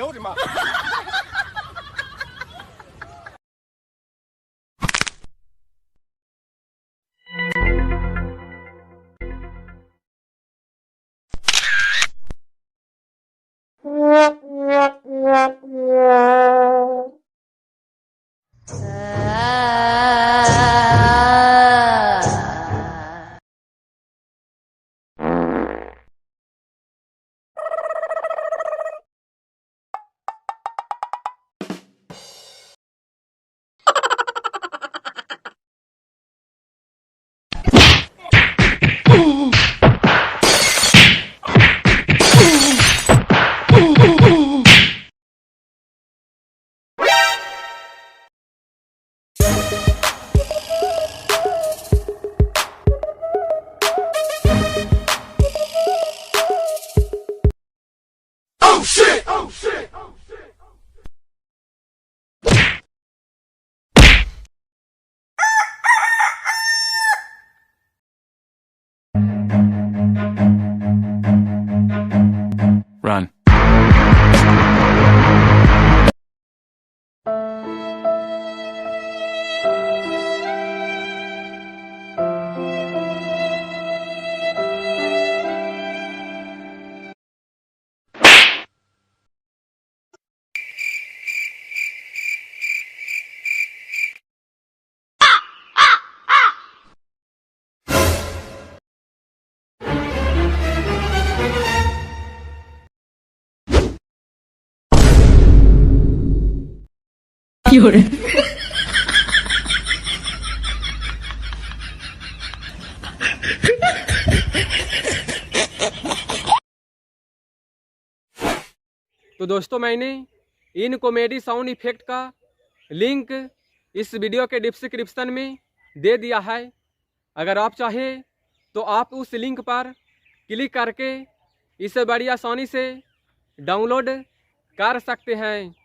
呦我的妈！Oh shit! Oh shit! Oh shit! Run. तो दोस्तों मैंने इन कॉमेडी साउंड इफेक्ट का लिंक इस वीडियो के डिस्क्रिप्शन में दे दिया है। अगर आप चाहें तो आप उस लिंक पर क्लिक करके इसे बड़ी आसानी से डाउनलोड कर सकते हैं।